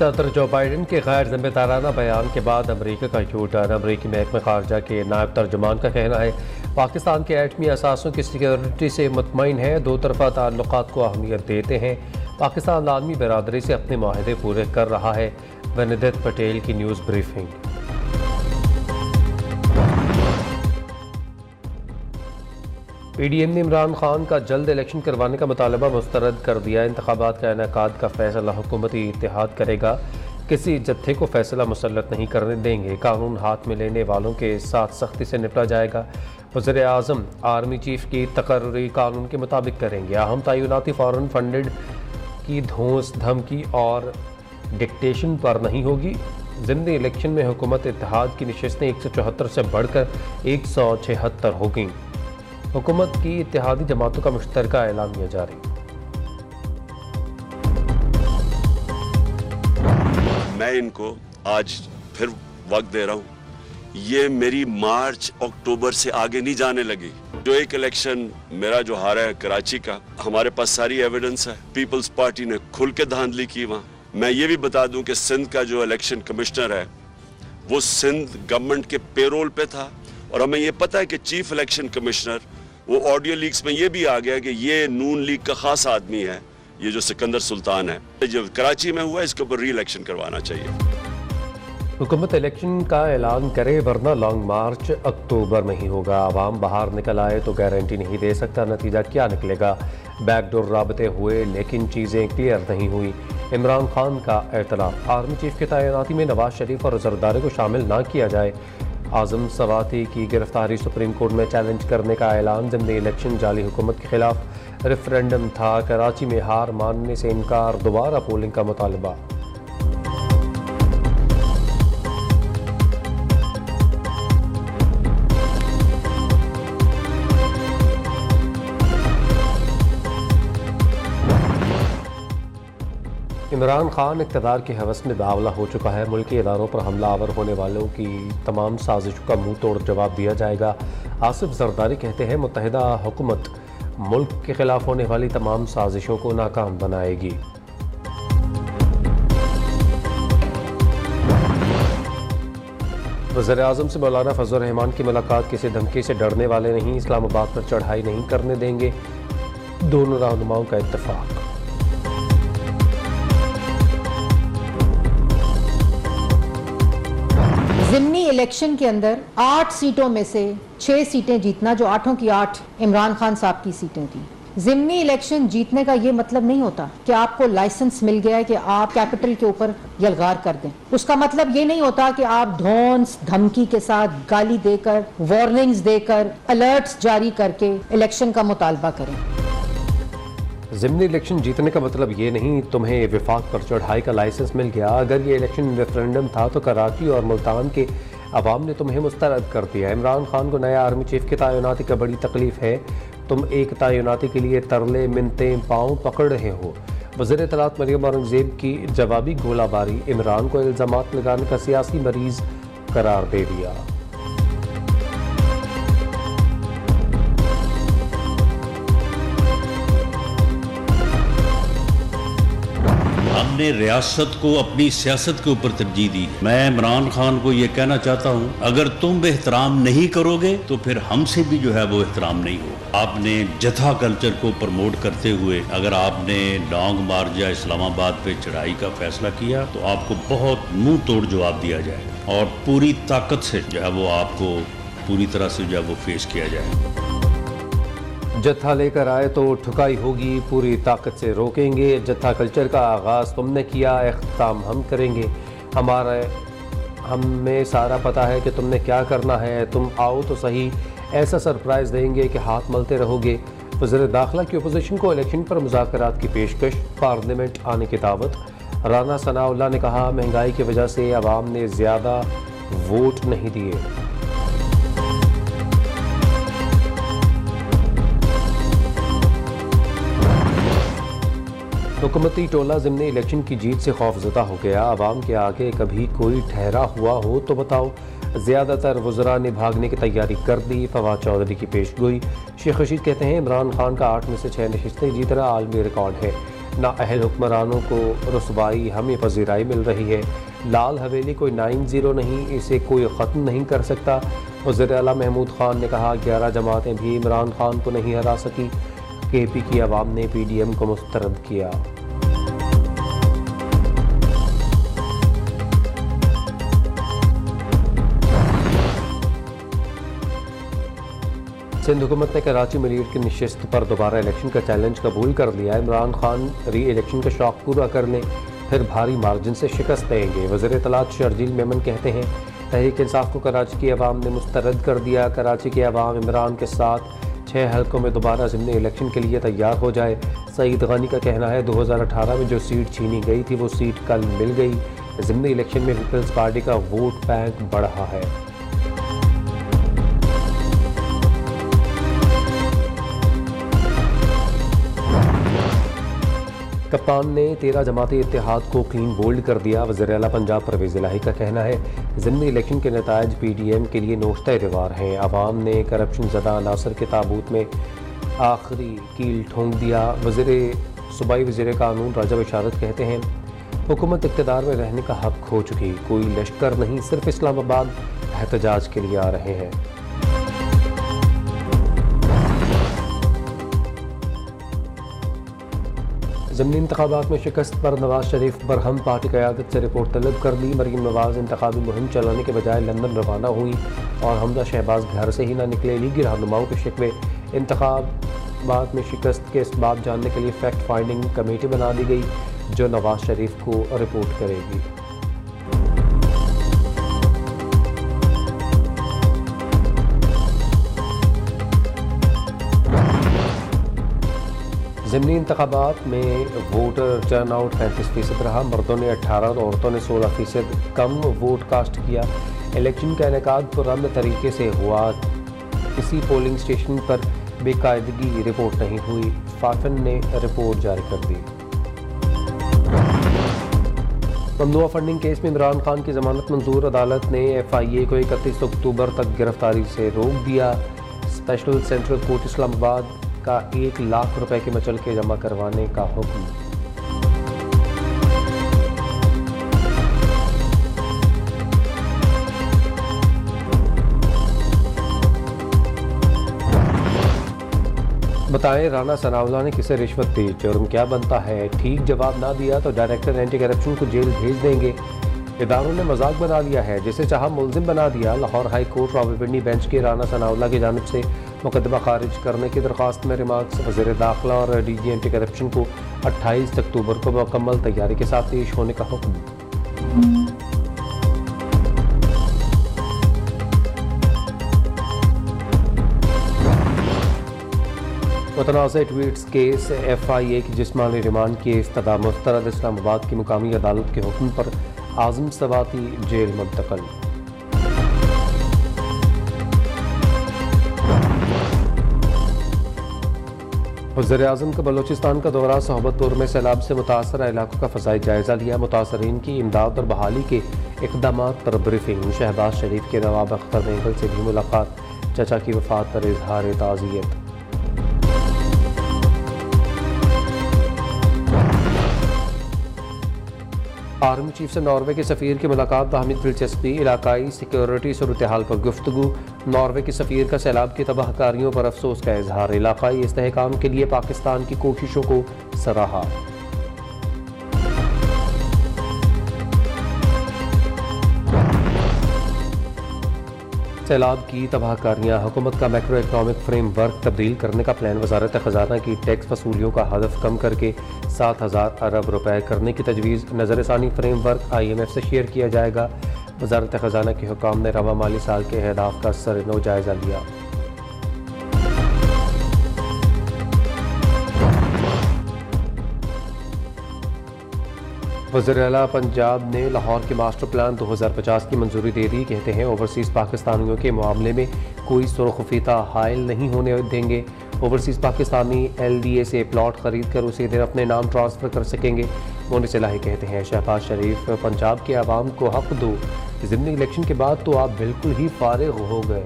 सदर जो बाइडन के गैर जिम्मेदाराना बयान के बाद अमरीका का यू टर्न। अमरीकी महकमे खारजा के नायब तर्जुमान का कहना है पाकिस्तान के एटमी असासों की सिक्योरिटी से मुतमईन है, दो तरफा ताल्लुकात को अहमियत देते हैं। पाकिस्तान आलमी बरादरी से अपने माहदे पूरे कर रहा है। बेनदीत पटेल की न्यूज़ ब्रीफिंग। PDM ने इमरान खान का जल्द इलेक्शन करवाने का मुतालबा मुस्तरद कर दिया। इंतखाबात का इनेकाद का फैसला हुकूमती इत्तेहाद करेगा, किसी जत्थे को फैसला मुसल्लत नहीं करने देंगे। कानून हाथ में लेने वालों के साथ सख्ती से निपटा जाएगा। वज़ीर आज़म आर्मी चीफ की तकर्री कानून के मुताबिक करेंगे। अहम तयनाती फॉरेन फंडेड की धौंस धमकी और डिक्टेशन पर नहीं होगी। ज़िमनी इलेक्शन में हुकूमत इत्तेहाद की नशिस्तें 174 से बढ़कर 176 हो गईं। हुकूमत की इत्तेहादी जमातों का मुश्तरका एलानिया जारी। मैं इनको आज फिर वक्त दे रहा हूँ, ये मेरी मार्च अक्टूबर से आगे नहीं जाने लगी। जो एक इलेक्शन मेरा जो हारा है कराची का, हमारे पास सारी एविडेंस है। पीपल्स पार्टी ने खुल के धांधली की वहाँ। मैं ये भी बता दूं कि सिंध का जो इलेक्शन कमिश्नर है वो सिंध गवर्नमेंट के पेरोल पे था, और हमें ये पता है कि चीफ इलेक्शन कमिश्नर, वो ऑडियो लीक्स में ये भी आ गया कि ये नून लीग का खास आदमी है, ये जो सिकंदर सुल्तान है। जो कराची में हुआ इसके ऊपर री इलेक्शन करवाना चाहिए। हुकूमत इलेक्शन का ऐलान करे वरना लॉन्ग मार्च अक्टूबर में ही होगा। आवाम बाहर निकल आए तो गारंटी नहीं दे सकता नतीजा क्या निकलेगा। बैकडोर राबते हुए लेकिन चीज़ें क्लियर नहीं हुई। इमरान खान का एतलाफ, आर्मी चीफ की तैनाती में नवाज शरीफ और जरदारी को शामिल ना किया जाए। आज़म सवाती की गिरफ्तारी सुप्रीम कोर्ट में चैलेंज करने का ऐलान। ज़िमनी इलेक्शन जाली हुकूमत के खिलाफ रेफरेंडम था। कराची में हार मानने से इनकार, दोबारा पोलिंग का मुतालबा। इमरान खान इक़्तिदार की हवस में बावला हो चुका है। मुल्की इदारों पर हमलावर होने वालों की तमाम साजिशों का मुंह तोड़ जवाब दिया जाएगा। आसिफ जरदारी कहते हैं मुत्तहिदा हुकूमत मुल्क के खिलाफ होने वाली तमाम साजिशों को नाकाम बनाएगी। वज़ीर आज़म से मौलाना फजल रहमान की मुलाकात, किसी धमकी से डरने वाले नहीं, इस्लामाबाद पर चढ़ाई नहीं करने देंगे। दोनों रहनुमाओं का इत्तेफाक। ज़िमनी इलेक्शन के अंदर 8 सीटों में से 6 सीटें जीतना, जो 8 की 8 इमरान खान साहब की सीटें थी। ज़िमनी इलेक्शन जीतने का ये मतलब नहीं होता कि आपको लाइसेंस मिल गया है कि आप कैपिटल के ऊपर यलगार कर दें। उसका मतलब ये नहीं होता कि आप धौंस धमकी के साथ गाली देकर, वार्निंग्स देकर, अलर्ट्स जारी करके इलेक्शन का मुतालबा करें। ज़िमनी इलेक्शन जीतने का मतलब ये नहीं तुम्हें विफाक पर चढ़ाई का लाइसेंस मिल गया। अगर ये इलेक्शन रेफरेंडम था तो कराची और मुल्तान के अवाम ने तुम्हें मुस्तरद कर दिया। इमरान खान को नया आर्मी चीफ की तैनाती का बड़ी तकलीफ है। तुम एक तैनाती के लिए तरले मिनतें पाँव पकड़ रहे हो। वज़ीर इत्तलात मरियम औरंगज़ेब की जवाबी गोलाबारी, इमरान को इल्ज़ामात लगाने का सियासी मरीज़ करार दे दिया। हमने रियासत को अपनी सियासत के ऊपर तरजीह दी। मैं इमरान खान को ये कहना चाहता हूँ, अगर तुम एहतराम नहीं करोगे तो फिर हमसे भी जो है वो एहतराम नहीं होगा। आपने जथा कल्चर को प्रमोट करते हुए अगर आपने लॉन्ग मार्च या इस्लामाबाद पे चढ़ाई का फैसला किया तो आपको बहुत मुंह तोड़ जवाब दिया जाएगा और पूरी ताकत से जो है वो आपको पूरी तरह से जो है वो फेस किया जाएगा। जत्था लेकर आए तो ठुकाई होगी, पूरी ताकत से रोकेंगे। जत्था कल्चर का आगाज़ तुमने किया, इख्तिताम हम करेंगे। हमें सारा पता है कि तुमने क्या करना है। तुम आओ तो सही, ऐसा सरप्राइज़ देंगे कि हाथ मलते रहोगे। वज़ीर दाखिला की अपोजिशन को इलेक्शन पर मुज़ाकरात की पेशकश, पार्लियामेंट आने की दावत। राना सनाउल्लाह ने कहा महंगाई की वजह से अवाम ने ज़्यादा वोट नहीं दिए। हुकूमती टोला ज़िमनी इलेक्शन की जीत से खौफज़दा हो गया। आवाम के आगे कभी कोई ठहरा हुआ हो तो बताओ। ज़्यादातर वज़रा ने भागने की तैयारी कर दी। फवाद चौधरी की पेशगोई। शेख रशीद कहते हैं इमरान खान का 8 में से 6 नशिस्तें जीतना आलमी रिकॉर्ड है। नाअहल हुक्मरानों को रुसवाई हमें पजीराई मिल रही है। लाल हवेली कोई 9-0 नहीं, इसे कोई ख़त्म नहीं कर सकता। वज़ीर आला महमूद खान ने कहा 11 जमातें भी इमरान खान को नहीं हरा सकी। KP की आवाम ने PDM को मुस्तरद किया। सिंध हुकूमत ने कराची में लीड की नशिस्त पर दोबारा इलेक्शन का चैलेंज कबूल कर लिया। इमरान खान री इलेक्शन का शौक पूरा कर लें फिर भारी मार्जिन से शिकस्त देंगे। वज़ीर इत्तलात शर्जील मेमन कहते हैं तहरीक इंसाफ को कराची की आवाम ने मुस्तरद कर दिया। कराची की आवाम इमरान के साथ 6 हल्कों में दोबारा ज़िमनी इलेक्शन के लिए तैयार हो जाए। सईद गनी का कहना है 2018 में जो सीट छीनी गई थी वो सीट कल मिल गई। ज़िमनी इलेक्शन में पीपल्स पार्टी का वोट बैंक बढ़ रहा है। कप्तान ने 13 जमाती इत्तेहाद को क्लीन बोल्ड कर दिया। वज़ीर आला पंजाब परवेज़ इलाही का कहना है ज़िमनी इलेक्शन के नताइज PDM के लिए नोश्ता दीवार हैं। आवाम ने करप्शन ज़दा अनासर के ताबूत में आखिरी कील ठोंक दिया। सूबाई वज़ीर कानून राजा बिशारत कहते हैं हुकूमत इक़्तिदार में रहने का हक खो चुकी, कोई लश्कर नहीं, सिर्फ इस्लामाबाद एहतजाज के लिए आ रहे हैं। ज़िमनी इंतखाबात में शिकस्त पर नवाज शरीफ बरहम पार्टी क़यादत से रिपोर्ट तलब कर ली। मरीम नवाज इंतखाबी मुहिम चलाने के बजाय लंदन रवाना हुई और हमजा शहबाज घर से ही ना निकले। लीगी रहनुमाओं के शिकवे इंतखाबात में शिकस्त के इसबाब जानने के लिए फैक्ट फाइंडिंग कमेटी बना दी गई जो नवाज शरीफ को रिपोर्ट करेगी। ज़िमनी इंतखाबात में वोटर टर्नआउट 35% रहा। मर्दों ने 18 और औरतों ने 16% कम वोट कास्ट किया। इलेक्शन का इनेकाद पुरअमन तरीके से हुआ। किसी पोलिंग स्टेशन पर बेकायदगी रिपोर्ट नहीं हुई। फाफन ने रिपोर्ट जारी कर दी। ममनुआ फंडिंग केस में इमरान खान की जमानत मंजूर। अदालत ने FIA को 31 अक्टूबर तक गिरफ्तारी से रोक दिया। स्पेशल सेंट्रल कोर्ट इस्लामाबाद का 1 लाख रुपए के मचलके जमा करवाने का हुक्म। बताएं राना सनाउल्लाह ने किसे रिश्वत दी, जुर्म क्या बनता है? ठीक जवाब ना दिया तो डायरेक्टर एंटी करप्शन को जेल भेज देंगे। इदारों ने मजाक बना लिया है, जिसे चाहा मुलजिम बना दिया। Lahore high court Rawalpindi bench के राना सनाउल्लाह की जानिब से मुकदमा खारिज करने की दरख्वास्त में रिमार्क्स। वज़ीर दाखिला और DG एंटी करप्शन को 28 अक्टूबर को मुकम्मल तैयारी के साथ पेश होने का हुक्म। मुतनाज़ ट्वीट्स केस FIA की जिस्मानी रिमांड की इस्तदा मुस्तरद। इस्लामाबाद की मुकामी अदालत के हुक्म पर आज़म सवाती जेल मुंतकल। वज़ीर-ए-आज़म का बलोचिस्तान का दौरा। सोहबतपुर में सैलाब से मुतासरा इलाकों का फ़ज़ाई जायज़ा लिया। मुतासरीन की इमदाद और बहाली के इक़दामात पर ब्रीफिंग। शहबाज शरीफ के नवाब अख्तर नेगल से भी मुलाकात। चचा की वफ़ात पर इजहार ताज़ियत। आर्मी चीफ से नॉर्वे के सफ़ीर की मुलाकात। बाहमी दिलचस्पी। इलाकाई सिक्योरिटी सूरत-ए-हाल पर गुफ्तगू। नॉर्वे के सफ़ीर का सैलाब की तबाहकारियों पर अफसोस का इजहार। इलाकाई इस्तेहकाम के लिए पाकिस्तान की कोशिशों को सराहा। सैलाब की तबाहकारियाँ। हुकूमत का मैक्रो इकनॉमिक फ्रेमवर्क तब्दील करने का प्लान। वजारत ख़जाना की टैक्स वसूलियों का हदफ कम करके 7,000 अरब रुपए करने की तजवीज़। नज़रसानी फ्रेमवर्क IMF से शेयर किया जाएगा। वजारत ख़जाना के हुकाम ने रवा माली साल के अहदाफ का सरनो जायज़ा लिया। वज़ीर आला पंजाब ने लाहौर के मास्टर प्लान 2050 की मंजूरी दे दी। कहते हैं ओवरसीज़ पाकिस्तानियों के मामले में कोई सुरखफीता हायल नहीं होने देंगे। ओवरसीज़ पाकिस्तानी LDA से प्लॉट खरीद कर उसी दिन अपने नाम ट्रांसफ़र कर सकेंगे। मोनिस इलाही कहते हैं शहबाज शरीफ पंजाब के आवाम को हक दो। ज़िमनी इलेक्शन के बाद तो आप बिल्कुल ही फारिग हो गए।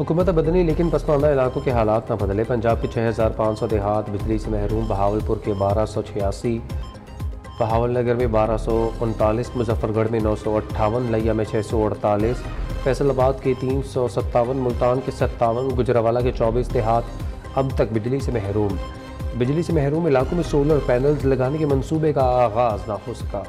हुकूमत बदली लेकिन पसमानदा इलाकों के हालात न बदले। पंजाब के 6500 देहात बिजली से महरूम, बहावलपुर के 1286, बहावलनगर में 1239, मुजफ्फरगढ़ में 958, लिया में 648, फैसलाबाद के 357, मुल्तान के 57, गुजरावाला के 24 देहात अब तक बिजली से महरूम। बिजली से महरूम इलाकों में सोलर पैनल्स लगाने के मंसूबे का आगाज़ न हो सका।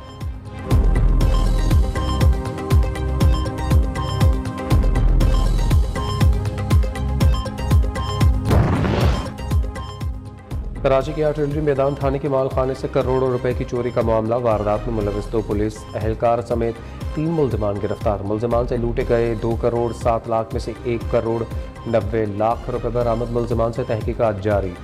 कराची के आर्टिलरी मैदान थाने के माल खाने से करोड़ों रुपए की चोरी का मामला। वारदात में मुलविस 2 पुलिस एहलकार समेत 3 मुल्जिमान गिरफ्तार। मुल्जिमान से लूटे गए 2 करोड़ 7 लाख में से 1 करोड़ 90 लाख रुपए बरामद। मुल्जिमान से तहकीकात जारी।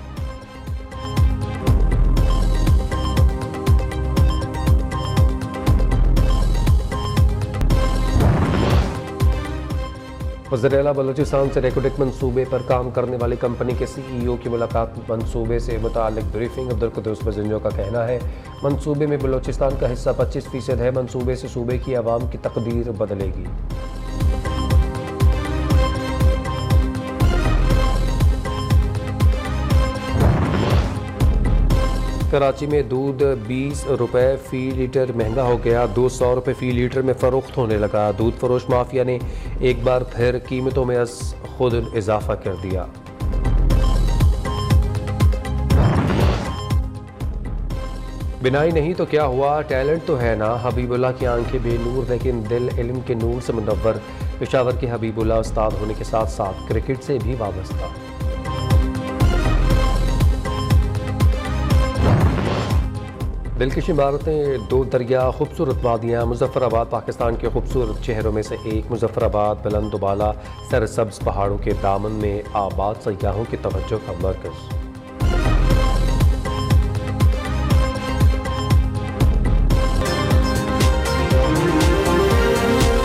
वज़ीर-ए-आला बलूचिस्तान से रेकोडेक मंसूबे पर काम करने वाली कंपनी के CEO की मुलाकात। मंसूबे से मुतालिक ब्रीफिंग। अब्दुल कुद्दूस बजंजो का कहना है मंसूबे में बलूचिस्तान का हिस्सा 25% है। मंसूबे से सूबे की आवाम की तकदीर बदलेगी। कराची में दूध 20 रुपए फ़ी लीटर महंगा हो गया। दूध 100 रुपए फ़ी लीटर में फ़रोख्त होने लगा। दूध फरोश माफिया ने एक बार फिर कीमतों में खुद इजाफा कर दिया। बिनाई नहीं तो क्या हुआ, टैलेंट तो है ना। हबीबुल्लाह की आंखें बेनूर लेकिन दिल इल्म के नूर से मुनव्वर। पेशावर के हबीबुल्लाह उस्ताद होने के साथ साथ क्रिकेट से भी वाबस्ता। दिलकश इमारतें, 2 दरिया, खूबसूरत वादियाँ। मुजफ्फराबाद पाकिस्तान के खूबसूरत शहरों में से एक। मुजफ्फराबाद बुलंद बाला सरसब्ज पहाड़ों के दामन में आबाद सयाहों की तवज्जो का मरकज़।